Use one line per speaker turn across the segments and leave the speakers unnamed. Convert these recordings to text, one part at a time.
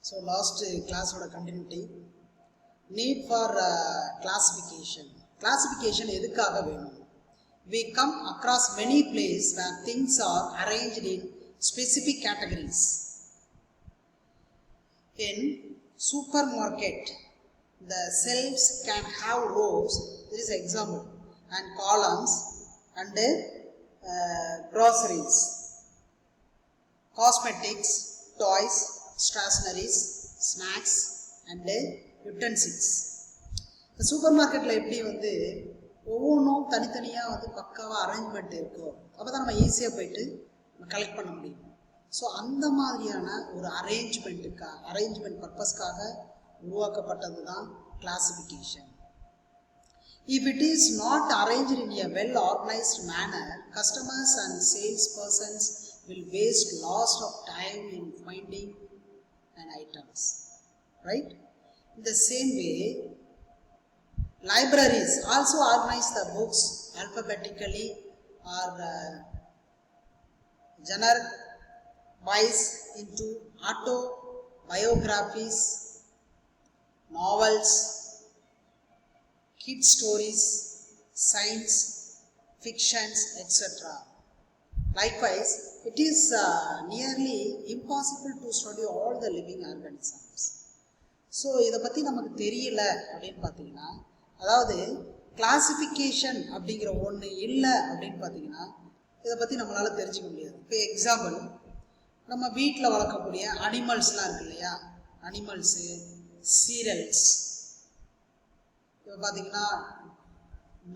So last class oda continuity need for classification. Classification edukkaga venum. We come across many places where things are arranged in specific categories. In supermarket, the shelves can have rows, there is an example, and columns and groceries, cosmetics, toys, stationaries, snacks and utensils. The supermarket la eppadi vandu ஒவ்வொன்றும் தனித்தனியாக வந்து பக்காவாக arrangement இருக்கும். அப்போ தான் நம்ம ஈஸியாக போயிட்டு கலெக்ட் பண்ண முடியும். ஸோ அந்த மாதிரியான ஒரு அரேஞ்ச்மெண்ட் பர்பஸ்க்காக உருவாக்கப்பட்டது தான் classification. If it is not arranged in a well organized manner, customers and sales persons will waste lots of time in finding an items. Right? In the same way, libraries also organize the books alphabetically or genre-wise into autobiographies, novels, kid stories, science, fictions, etc. Likewise, it is nearly impossible to study all the living organisms. So இதை பற்றி நமக்கு தெரியல அப்படின்னு பார்த்தீங்கன்னா, அதாவது classification அப்படிங்கிற ஒன்று இல்லை அப்படின்னு பார்த்தீங்கன்னா இதை பற்றி நம்மளால் தெரிஞ்சுக்க முடியாது. இப்போ எக்ஸாம்பிள், நம்ம வீட்டில் வளர்க்கக்கூடிய அனிமல்ஸ்லாம் இருக்கு இல்லையா, அனிமல்ஸு, சீரியல்ஸ், இப்போ பார்த்தீங்கன்னா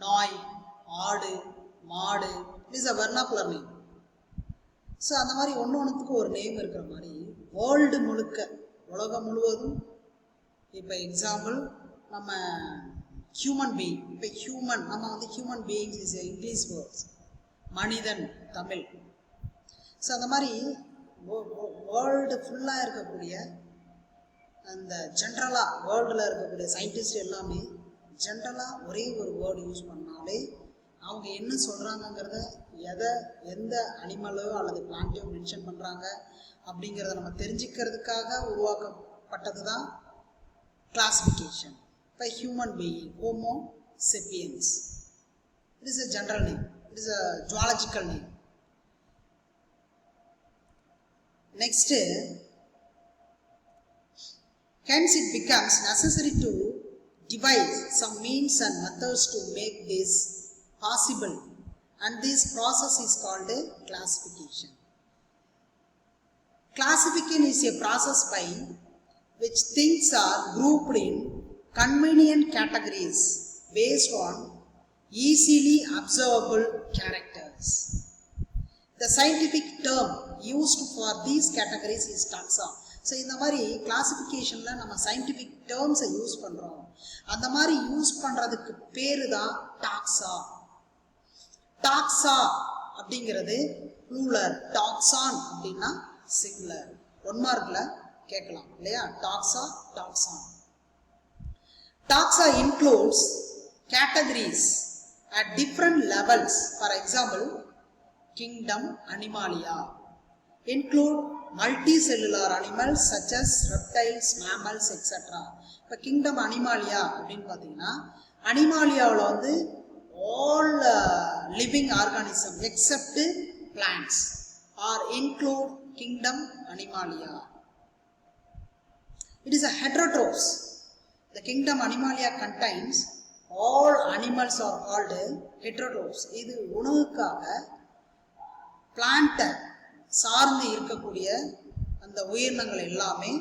நாய், ஆடு, மாடு, it is a vernacular name. So அந்த மாதிரி ஒன்றுத்துக்கு ஒரு நேம் இருக்கிற மாதிரி வேர்ல்டு முழுக்க, உலகம் முழுவதும், இப்போ எக்ஸாம்பிள் நம்ம ஹியூமன் பீயிங், இப்போ ஹியூமன், நம்ம வந்து human beings is English words, மனிதன் தமிழ். ஸோ அந்த மாதிரி வேர்ல்டு ஃபுல்லாக இருக்கக்கூடிய அந்த ஜென்ரலாக வேர்ல்டில் இருக்கக்கூடிய சயின்டிஸ்ட் எல்லாமே ஜென்ரலாக ஒரே ஒரு வேர்டு யூஸ் பண்ணாலே அவங்க என்ன சொல்கிறாங்கங்கிறத, எந்த அனிமலோ அல்லது பிளான்ட்டையோ மென்ஷன் பண்ணுறாங்க அப்படிங்கிறத நம்ம தெரிஞ்சுக்கிறதுக்காக உருவாக்கப்பட்டது தான் கிளாசிஃபிகேஷன். இப்போ human being, homo sapiens, it is a general name, it is a zoological name. Next, hence it becomes necessary to devise some means and methods to make this possible, and this process is called classification. Classification is a process by which things are grouped in convenient categories based on easily observable characters. The scientific term used for these categories is taxa. So இந்த மாதிரி கிளாசிஃபிகேஷனில் நம்ம scientific டேர்ம்ஸை use பண்ணுறோம். அந்த மாதிரி use பண்ணுறதுக்கு பேர் தான் டாக்ஸா. டாக்ஸா அப்படிங்கிறது ப்ளூரல், டாக்ஸான் அப்படின்னா சிங்குலர். 1 மார்க்கில் கேட்கலாம் இல்லையா, டாக்ஸா, taxon. Taxa includes categories at different levels. For example, kingdom Animalia include multicellular animals such as reptiles, mammals, etc. இப்போ கிங்டம் அனிமாலியா அப்படின்னு பார்த்தீங்கன்னா, அனிமாலியாவில் வந்து all living organism except plants are include kingdom Animalia. It is a heterotrophs. The kingdom Animalia contains all animals are called heterotrophs. இது உணவுக்காக பிளான்ட்டை சார்ந்து இருக்கக்கூடிய அந்த உயிரினங்கள் எல்லாமே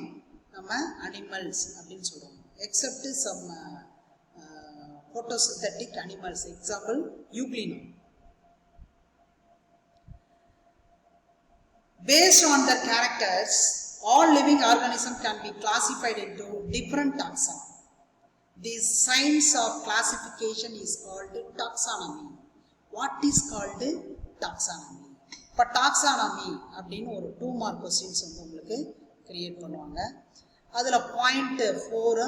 நம்ம அனிமல்ஸ் அப்படின்னு சொல்கிறோம். Except some photosynthetic animals, example Euglena. Based on their characters, all living organisms can be classified into different taxa. This science of classification is called taxonomy. What is called taxonomy? இப்போ taxonomy அப்படின்னு ஒரு 2 mark questions வந்து உங்களுக்கு create பண்ணுவாங்க. அதில் point 4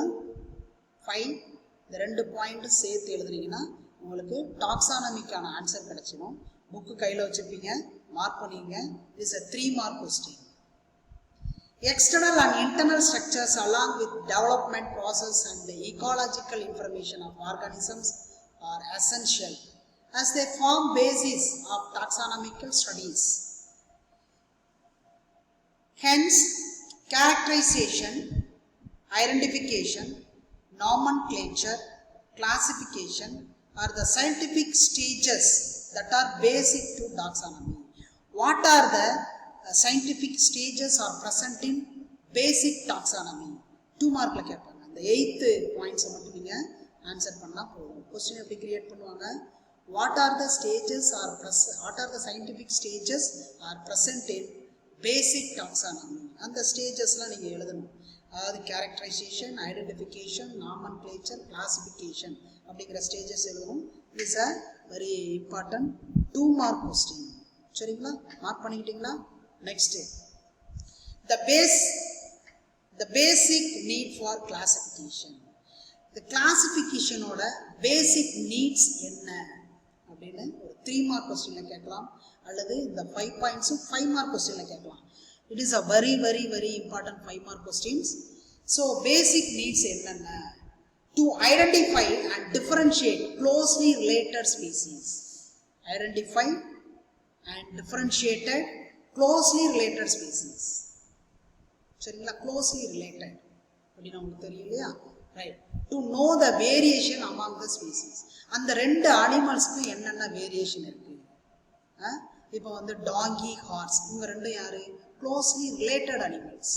5 இந்த 2 பாயிண்ட்டும் சேர்த்து எழுதுனீங்கன்னா உங்களுக்கு டாக்ஸானமிக்கான ஆன்சர் கிடைச்சிடும். புக்கு கையில் வச்சுருப்பீங்க, மார்க் பண்ணிங்க. It's a 3 mark question. External and internal structures along with development process and the ecological information of organisms are essential as they form basis of taxonomical studies. Hence, characterization, identification, nomenclature, classification are the scientific stages that are basic to taxonomy. What are the scientific stages are present in basic taxonomy? 2 மார்க்ல கேட்பாங்க. அந்த 8th பாயிண்ட்ஸை மட்டும் நீங்க answer பண்ணா போதும். Question எப்படி create பண்ணுவாங்க? What are the stages are present? What are the scientific stages are present in basic taxonomy? அந்த ஸ்டேஜஸ்லாம் நீங்க எழுதணும். அதாவது கேரக்டரைசேஷன், ஐடென்டிஃபிகேஷன், நாமன்க்ளேச்சர், கிளாசிஃபிகேஷன் அப்படிங்கிற ஸ்டேஜஸ் எழுதணும். Is a very important 2 mark question. சரிங்களா? மார்க் பண்ணிக்கிட்டீங்களா? Next, the basic need for classification. இந்த கிளாசிஃபிகேஷனோட basic needs என்ன அப்படின்னு ஒரு 3 மார்க் கொஸ்டின்ல கேட்கலாம், அல்லது இந்த 5 பாயிண்ட்ஸும் 5 மார்க் கொஸ்டின்ல கேட்கலாம். It is a very important 5 mark questions. So basic needs என்னென்ன? To identify and differentiate closely related species. Identify and differentiated closely related species. சரிங்களா? closely related அப்படின்னு உங்களுக்கு தெரியும் இல்லையா? Right. To know the variation among the species. அந்த 2 அனிமல்ஸ்க்கு என்னென்ன variation இருக்கு? இப்போ வந்து டாங்கி, ஹார்ஸ், இவங்க ரெண்டும் யாரு? Closely related animals.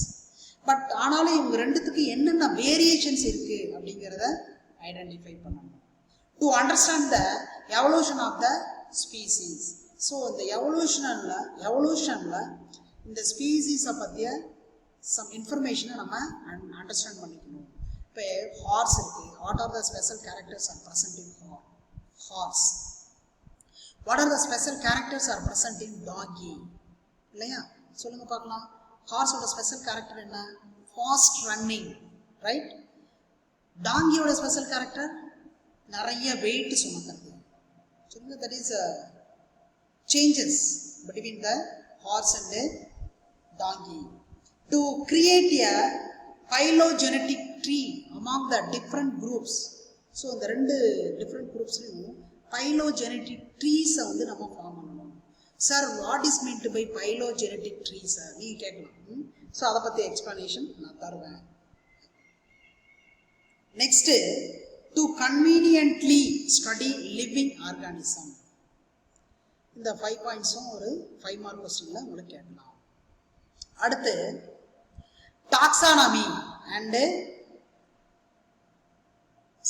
பட் ஆனாலும் இவங்க ரெண்டுத்துக்கு என்னென்ன வேரியேஷன்ஸ் இருக்கு அப்படிங்கிறத ஐடென்டிஃபை பண்ணணும். To understand the evolution of the species. So இந்த எவல்யூஷனில் இந்த ஸ்பீசிஸை பற்றிய சம் இன்ஃபர்மேஷனை நம்ம அண்டர்ஸ்டாண்ட் பண்ணிக்கணும். இப்போ ஹார்ஸ் இருக்கு. What are the special characters are present in horse? What are the special characters are present in donkey? இல்லையா? சொல்லுங்க பார்க்கலாம். ஹார்ஸோட ஸ்பெஷல் கேரக்டர் என்ன? Fast running, right? டாங்கியோட ஸ்பெஷல் கேரக்டர் நிறைய வெயிட் சுமக்கிறது. சொல்லுங்க. That is changes between the horse and the donkey. To create a phylogenetic tree among the different groups. So இந்த 2 different groupஸ்லையும் பைலோஜெனட்டிக் ட்ரீஸை வந்து நம்ம ஃபார்ம் பண்ணணும். Sir, what is meant by phylogenetic tree sir நீங்கள் கேட்கலாம். So அதை பற்றி எக்ஸ்பிளனேஷன் நான் தருவேன். Next, to conveniently study living organism. இந்த 5 பாயிண்ட்ஸும் ஒரு 5 மார்க் கொஸ்டின்ல உங்களுக்கு கேட்கலாம். அடுத்து, taxonomy and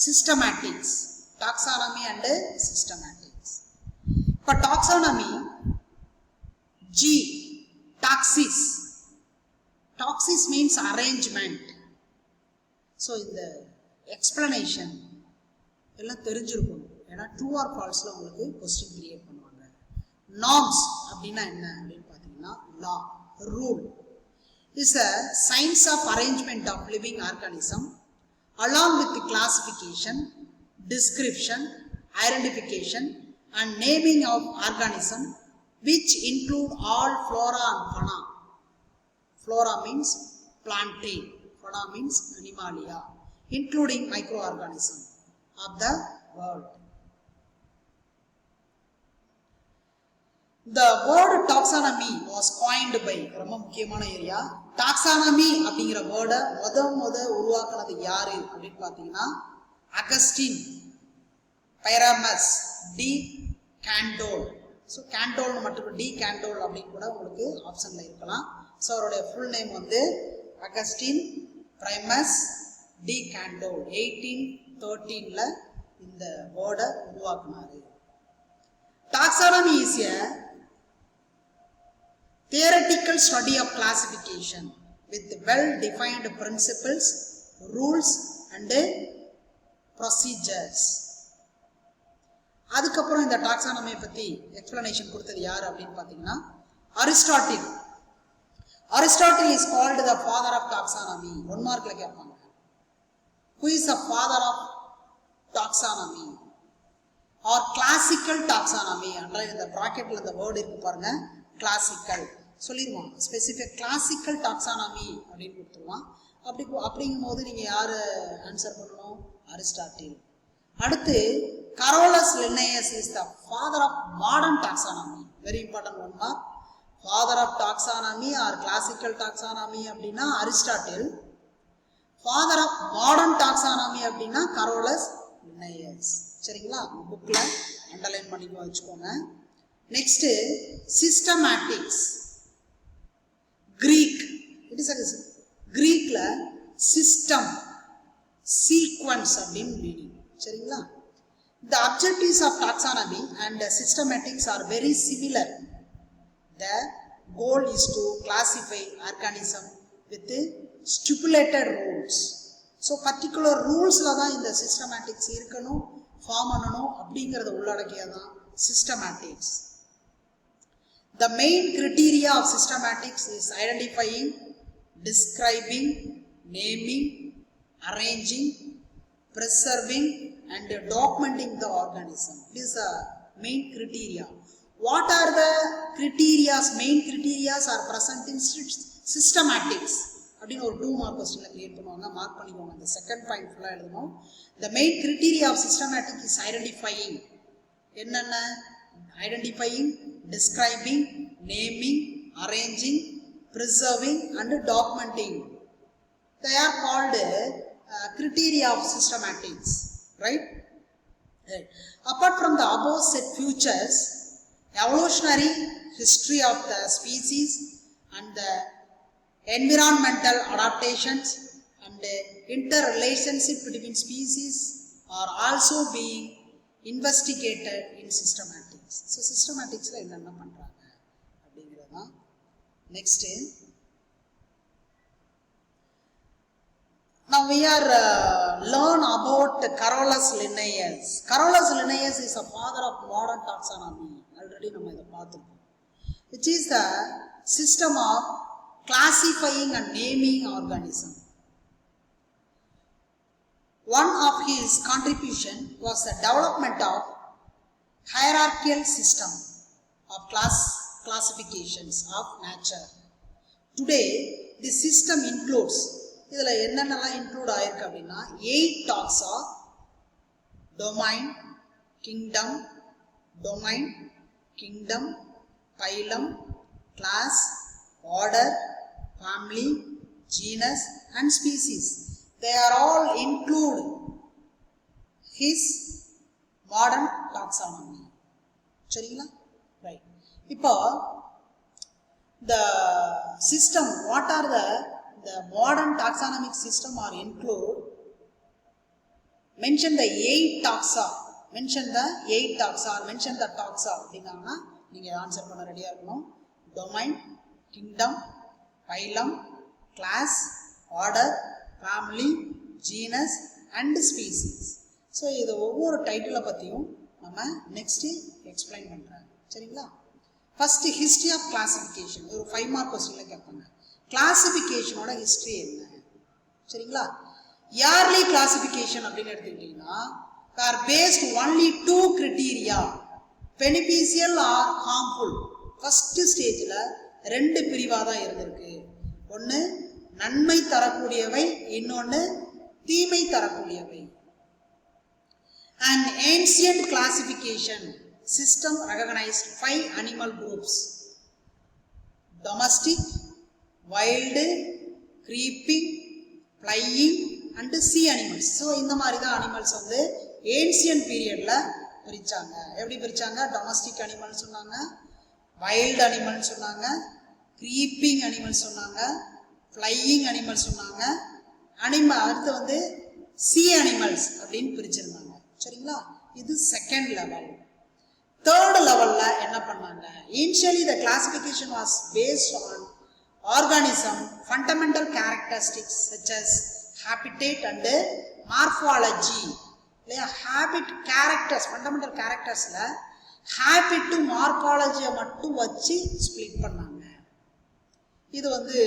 systematics. Taxonomy and systematics. For taxonomy, G, taxis. Taxis means arrangement. So in the explanation எல்லாம் தெரிஞ்சிருக்கணும். ஏன்னா true or falseல உங்களுக்கு கொஸ்டின் கிரியேட் பண்ணுவாங்க. Norms அப்படின்னா என்ன அப்படின்னு பார்த்தீங்கன்னா, law, rule is a science of arrangement of living organism along with the classification, description, identification and naming of organism which include all flora and fauna. Flora means plantae, fauna means animalia, including microorganism of the world. The word taxonomy was coined by, ரொம்ப முக்கியமான area, taxonomy அப்படிங்கிற வேர்டை முத உருவாக்குனது யாரு அப்படின்னு பார்த்தீங்கன்னா, Augustine பைராமஸ் D Candolle. So கேண்டோல்னு மட்டும் டி கேண்டோல் அப்படின்னு கூட உங்களுக்கு ஆப்ஷனில் இருக்கலாம். ஸோ அவருடைய ஃபுல் நேம் வந்து அகஸ்டின் பிரைமஸ் டி கேண்டோல். 1813 இந்த வேர்டை உருவாக்குனாரு. Taxonomy is a theoretical study of classification with well-defined principles, rules and procedures. அதுக்கப்புறம் இந்த டாக்ஸானமி பற்றி எக்ஸ்பிளனேஷன் கொடுத்தது யார் அப்படின்னு பார்த்தீங்கன்னா, Aristotle. Aristotle is called the father of taxonomy. 1 மார்க்ல கேட்பாங்க. Who is the father of taxonomy or classical taxonomy? என்ற இந்த பிராக்கெட்ல இந்த வேர்டு இருக்கு பாருங்க, கிளாசிக்கல். சொல்லிடுவான். ஸ்பெசிஃபிக் கிளாசிக்கல் டாக்ஸானமி அப்படின்னு கொடுத்துருவான். அப்படிங்கும் போது நீங்கள் யார் ஆன்சர் பண்ணணும்? அரிஸ்டாட்டில். அடுத்து Carolus Linnaeus is the father of modern taxonomy. Very important one mark. Father of taxonomy or classical taxonomy அப்படின்னா Aristotle. Father of modern taxonomy அப்படின்னா கரோலஸ் லின்னேயஸ். சரிங்களா? புக்கில் அண்டர்லைன் பண்ணி வச்சுக்கோங்க. Next systematics. Greek. It is கிரீக்ல system, sequence அப்படின்னு meaning. சரிங்களா? The objectives of taxonomy and systematics are very similar. The goal is to classify organism with stipulated rules. So particular rulesல தான் இந்த systematics இருக்கணும், ஃபார்ம் பண்ணணும் அப்படிங்கிறத உள்ளடக்கியதான் systematics. The main criteria of systematics is identifying, describing, naming, arranging, preserving and documenting the organism. This is the main criteria. What are the criteria? Main criteria are present in systematics. அப்படின்னு ஒரு 2 mark கொஸ்டின்ல create பண்ணுவாங்க. Mark பண்ணிக்கோங்க. அந்த second point ஃபுல்லாக எழுதணும். The main criteria of systematic is identifying. என்னென்ன? Identifying, describing, naming, arranging, preserving and documenting. They are called criteria of systematics. Right? Right. Apart from the above set features, evolutionary history of the species and the environmental adaptations and the interrelationship between species are also being investigated in systematics. So systematics la enna பண்றாங்க அப்படிங்கறதா. Next, now we are learn about Carolus Linnaeus. Carolus Linnaeus is a father of modern taxonomy. Already நம்ம இத பார்த்திருக்கோம். Which is the system of classifying and naming organism. One of his contribution was the development of hierarchical system of classifications of nature. Today, this system includes, இதில் என்னென்னலாம் include ஆயிருக்கு அப்படின்னா 8 taxa, domain, kingdom, phylum, class, order, family, genus and species. They are all include his modern taxonomy. சரிங்களா? Right. இப்போ the system, what are the modern taxonomic system are include, mention the 8 taxa, mention the taxa அப்படிங்கன்னா நீங்க answer பண்ண ரெடியா இருக்கணும். domain, kingdom, phylum, class, order, family, genus and species. So இது ஒவ்வொரு டைட்டிலை பற்றியும் நம்ம நெக்ஸ்ட் எக்ஸ்பிளைன் பண்ணுறேன். சரிங்களா? First history of classification. ஒரு 5 மார்க் கொஸ்டின்ல கேட்பாங்க. கிளாசிஃபிகேஷனோட ஹிஸ்ட்ரி என்ன? சரிங்களா? இயர்லி கிளாசிஃபிகேஷன் அப்படின்னு எடுத்துக்கிட்டீங்கன்னா are based only 2 criteria, beneficial or harmful. First ஸ்டேஜில் 2 பிரிவாக தான் இருந்திருக்கு. ஒன்று நன்மை தரக்கூடியவை, இன்னொன்று தீமை தரக்கூடியவை. An ancient classification system recognized 5 animal groups: domestic, wild, creeping, flying and sea animals. So இந்த மாதிரி தான் அனிமல்ஸ் வந்து ஏன்சியன்ட் பீரியட்ல பிரிச்சாங்க. எப்படி பிரிச்சாங்க? டொமஸ்டிக் அனிமல் சொன்னாங்க, வைல்டு அனிமல் சொன்னாங்க, கிரீப்பிங் அனிமல் சொன்னாங்க, ஃப்ளையிங் அனிமல் சொன்னாங்க, அடுத்து வந்து சி அனிமல்ஸ் அப்படின்னு பிரிச்சிருந்தாங்க. சரிங்களா? இது செகண்ட் லெவல். தேர்ட் லெவல்ல என்ன பண்ணாங்க? Initially the classification was based on organism fundamental characteristics such as habitat and morphology. இல்லையா? ஹேபிட் கேரக்டர்ஸ், ஃபண்டமெண்டல் கேரக்டர்ஸ்ல ஹேபிட் டு மார்ஃபாலஜியை மட்டும் வச்சு ஸ்பிளிட் பண்ணாங்க. இது வந்து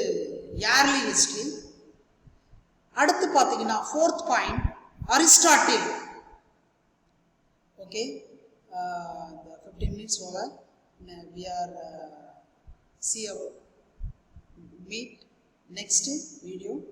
இயர்லி ஹிஸ்டரி. அடுத்து பார்த்தீங்கன்னா 4th point Aristotle. Okay, the 15 minutes over. We are see about meet next video.